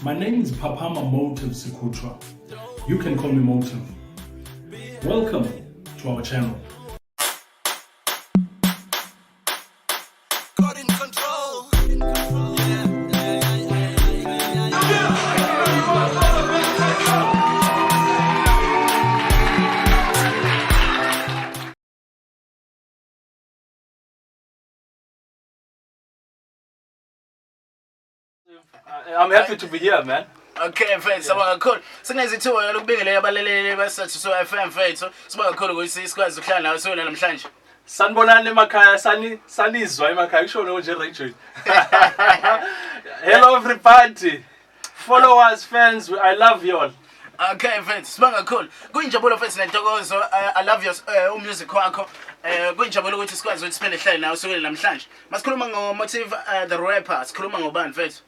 My name is Phaphama Motive Sikutra. You can call me Motive. Welcome to our channel. I'm happy to be here, man. Okay, mfethu kakhulu. Sinezithuba lokubingelela abaleleli basathu FM mfethu. Sibonga kakhulu ukuthi sikwazi ukuhlala nawe sona namhlanje. Sanibonani emakhaya, sanizwa emakhaya kusho nje Radio. Hello everybody. Followers, fans, I love you all. Okay, mfethu, sibonga kakhulu. Kuyinjabulo mfethu nentokozo. I love your music wakho. Kuyinjabulo ukuthi sikwazi ukuthi siphinde sihlale nawe sona namhlanje. Masikhuluma ngoMotive the rapper, sikhuluma ngobani mfethu?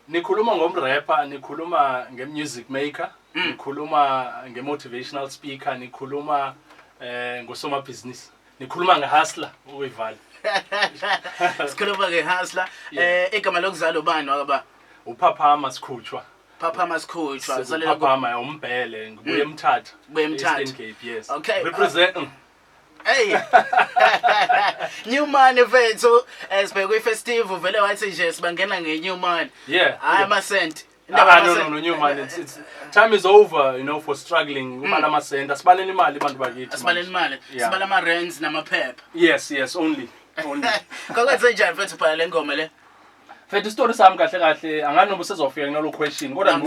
Nikhuluma ngomrapper, nikhuluma ngemusic maker, nikhuluma ngemotivational speaker, nikhuluma ngosomabhizinisi, nikhuluma ngehustler uwevali. Sikhuluma ngehustler. Igama lokuzalwa ubani wakaba? uPhaphama Sikhutshwa. Phaphama Sikhutshwa. Phaphama umbhele, ngibuye eMthatha. Eastern Cape, yes. Okay. Represent. Hey. New man mfethu sibhekwe festival vele wathi nje sibangena ngenew man. Yeah. Ama cent. No, new man. It's time is over, for struggling. Ubala ama cent. Asibaleni imali abantu bakithi. Asibaleni imali. Sibala ama rents nama pep. Yes, only. Kakwenze njani mfethu phela le ngoma le? Mfethu story sami kahle angani noba usezofika nalo question kodwa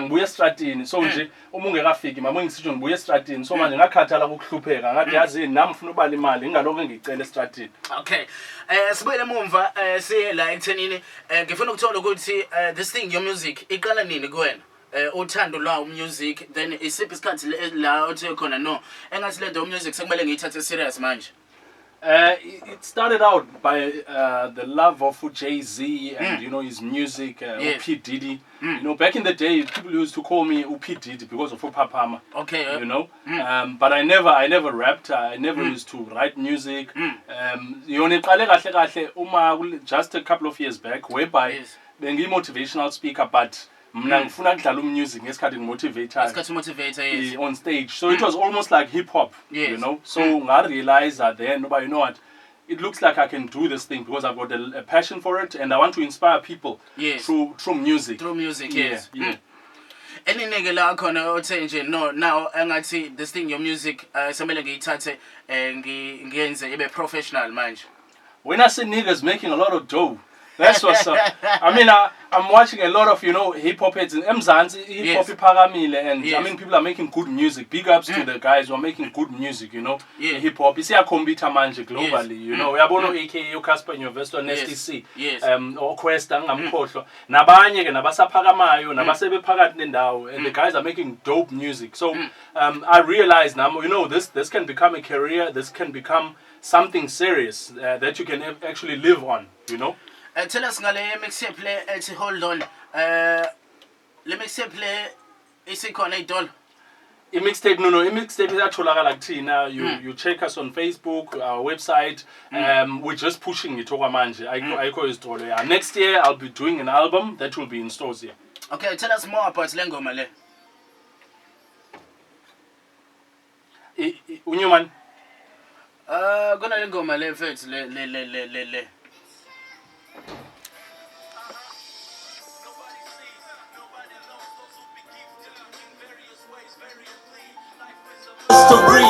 ngibuye estratini so nje uma ungekafiki mama ngisitsho ngibuye estratini so manje ngakhathala ukuhlupheka ngathi yazini nami ufuna ubala imali ngingaloko ngicela estratini. Okay. Sibuyele emumva siye la ekuthenini ngifuna ukuthola ukuthi this thing your music iqala nini kuwena? Uthando lwa music then isiphi isikhathi la uthe khona no engathi le nto music sekumele ngiyithathe serious manje. It started out by the love of Jay-Z and his music, P. Diddy. Back in the day, people used to call me P. Diddy because of Phaphama. Okay. But I never rapped. I never used to write music. Just a couple of years back, whereby being a motivational speaker, but mna ngifuna ukudlala umusic ngesikhathi ngimotivator on stage, so it was almost like hip hop, so I realized that then you know what, it looks like I can do this thing because I've got a passion for it and I want to inspire people through music. Yes. Any nigga la khona othe nje no now engathi this thing your music semele ngiyithathe ngiyenze ibe professional manje. When I say niggas making a lot of dough, that's what's up. I mean, I'm watching a lot of, hip hop heads in Mzansi, hip hop Paramile, and I mean, people are making good music. Big ups to the guys who are making good music, hip hop. It's a kombita manje globally, Yabono aka Casper University, Nesty C, or Questa, Ngamkotlo, Nabanye, Nabasapagamayo, Nabasebe Pagatnendao, and the guys are making dope music. So I realized now, this can become a career, this can become something serious that you can actually live on, Tell us ngale mixtape le hold on. Le mixtape le isikhona idol. Mixtape mixtape iyatholakala kuthina. You check us on Facebook, our website. We're just pushing it okwamanje. Ayikho izitolo. Next year I'll be doing an album that will be in stores here. Okay, tell us more about le ngoma le. Unyuman. Gona le ngoma le mfethu le.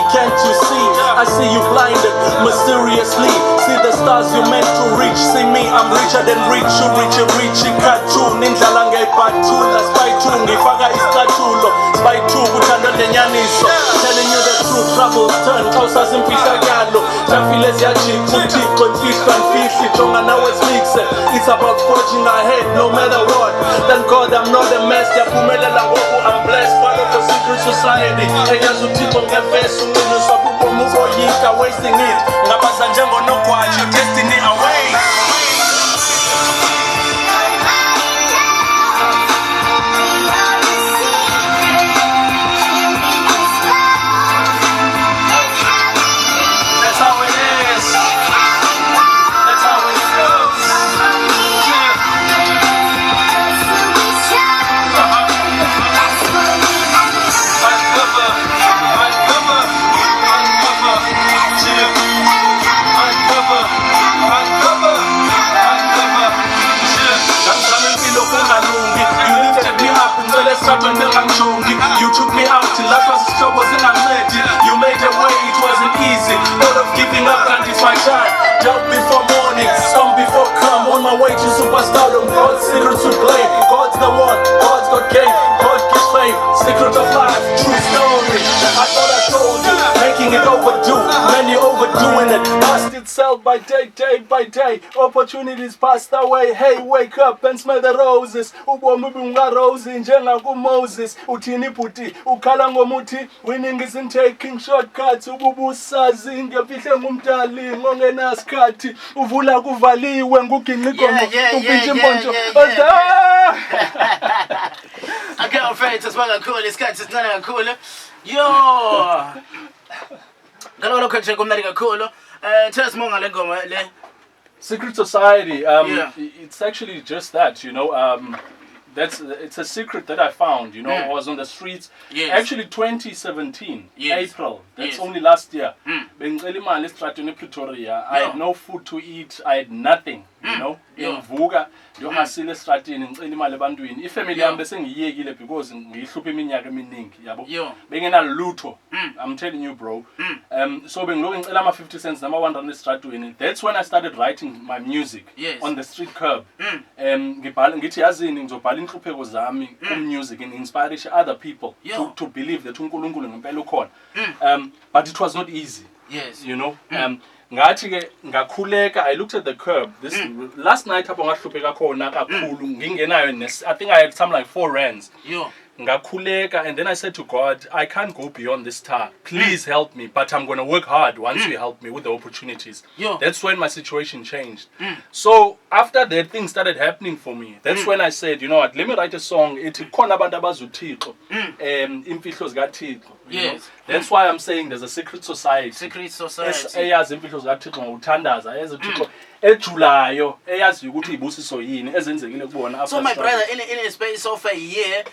Can't you see? I see you blinded mysteriously. See the stars you meant to reach. See me, I'm richer than rich. You reach cartoon. Indlala ngayiphathula. Spy 2 ngifaka isicathulo. Spy 2 kuthanda lenyaniso. Telling you the truth, troubles turn closer simfihlakalo. Jafile ziyajika uthixo imfihlo anfihli. Jonga nawe smixe. It's about forging ahead no matter what. Thank God I'm not a mess. Yaphumelela ngoku I'm blessed. Part of the secret society. Eyazi uthixo ngevesi. Wasting it. Ngapasa njengonogwaja, your destiny away. That's how it is. That's how it feels. till life was troubles and I met it. You made a way, it wasn't easy. Thought of giving up and it's my time. Jump before morning, sun before come. On my way to superstardom, God's secret to blame. God's the one, God's got game, God gives fame. Secret of life, true story. I thought I told you, making it overdue. Many overdoing it, past itself by day, day by day. Opportunities passed away. Hey, wake up and smell the roses. Ubomi bunga rose njenga ku Moses. Uthini puti, ukhala ngomuthi. Winning isn't taking shortcuts. Ububusazi ngefihle ngumdali ngongenasikhathi. Uvula kuvaliwe nguginqikomo. Upintshe impontsho. Okay, afraid to smell cool. This cat is not cool. Yo. Galolo kwenche kumnali kakhulu. Tell us more ngale ngoma le. Secret Society. It's actually just that, you know. It's a secret that I found, you know. I was on the streets. Actually 2017, April. That's only last year. Bengicela imali estratweni ePretoria. I had no food to eat. I had nothing, you know. Ngivuka ngiyosile estratweni ngicela imali ebantwini. Ifamily yami bese ngiyekile because ngihlupha iminyaka eminingi, yabo. Bengenalutho. I'm telling you, bro. So bengiloko ngicela ama 50 cents nama 100 estratweni. That's when I started writing my music on the street curb. Ngibhala ngithi yazini ngizobhala inhlupheko zami music and inspire other people to believe that uNkulunkulu ngempela ukhona. But it was not easy. You know. Ngathi ke ngakhuleka. I looked at the curb this last night apho ngahlupheka khona kakhulu ngingenayo I think I had something like 4 rands. Ngakhuleka, and then I said to God, I can't go beyond this star. Please help me, but I'm going to work hard once you help me with the opportunities. That's when my situation changed. So after that, things started happening for me. That's when I said, you know what, let me write a song. That's why I'm saying there's a secret society. Secret society. So my brother, in a space of a year,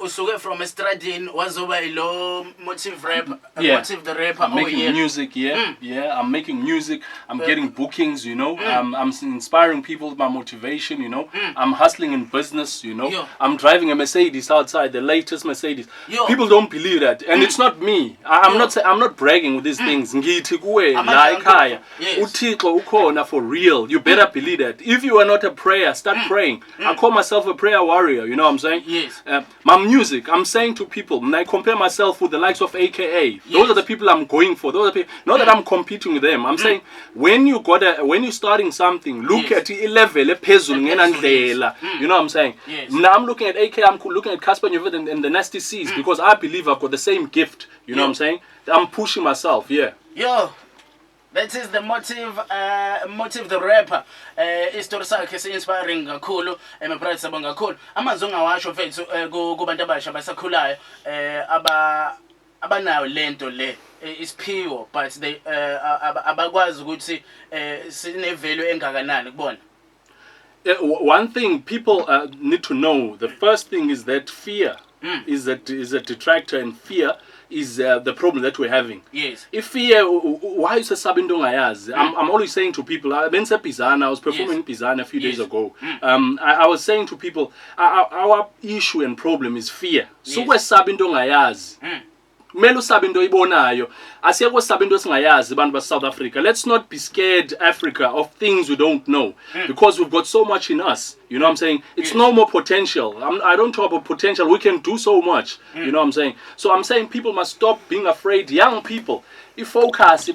usuke from a stradin was over low motive rap, motive the rapper. I'm making music, I'm making music. I'm getting bookings, you know. I'm inspiring people with my motivation, you know. I'm hustling in business, you know. I'm driving a Mercedes outside, the latest Mercedes. People don't believe that, and it's not me. I'm not bragging with these things. Ngithi kuwe la ekhaya uThixo ukhona for real. You better believe that. If you are not a prayer, start praying. I call myself a prayer warrior, you know what I'm saying? My music, I'm saying to people, when I compare myself with the likes of AKA, those are the people I'm going for. Those are the people, not that I'm competing with them. I'm saying when you're starting something, look at the level, you know what I'm saying? Now I'm looking at AKA, I'm looking at Casper and the Nasty Seas because I believe I've got the same gift. You know what I'm saying? I'm pushing myself, That is the motive the rapper. Istory sakhe se inspiring kakhulu emabride sabonga kakhulu. Amazwi ngawasho mfethu kubantu abasha basakhulayo abanayo lento le is pure but they abakwazi ukuthi sine value engakanani kubona. One thing people need to know, the first thing is that fear is a detractor, and fear is the problem that we're having. If fear, why is a sabindongayazi? I'm always saying to people, I was performing in Pizana a few days ago. I was saying to people, our issue and problem is fear. So we're sabindongayazi. Melu sabindo ibonayo asiyekho sabindo singayazi abantu ba South Africa. Let's not be scared, Africa, of things we don't know because we've got so much in us. You know what I'm saying? It's no more potential. I don't talk about potential. We can do so much. You know what I'm saying? So I'm saying people must stop being afraid. Young people, focus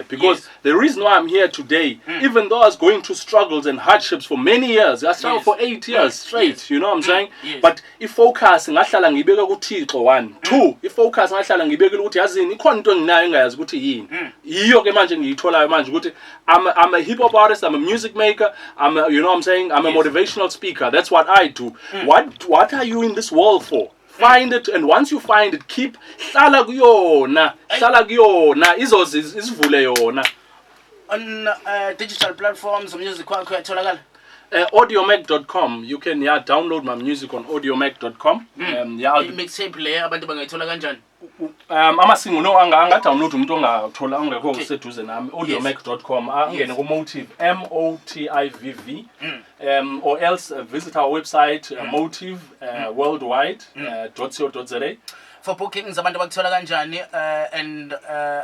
because the reason why I'm here today, even though I was going through struggles and hardships for many years, I struggled for 8 years straight. You know what I'm saying? But focus ngahlala ngibeka kuThixo 1 2 focus ngahlala ngibeka ukuthi yazini ikhona into enginayo engayazi ukuthi yini yiyo ke manje ngiyitholayo manje ukuthi I'm a hip hop artist, I'm a music maker, you know what I'm saying, I'm a motivational speaker. That's what I do. What are you in this world for? Find it, and once you find it, keep hlala kuyona izivule yona. On digital platforms, music kwakho yatholakala audiomac.com. You can download my music on audiomac.com. Mixtape le abantu bangayithola kanjani? amasingo no anga-download umuntu ongathola ongekho seduze nami audiomac.com angene ku-motive motiv or else visit our website motive worldwide .co.za. For bookings abantu bakuthola kanjani and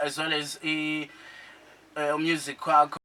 as well as music kwakho?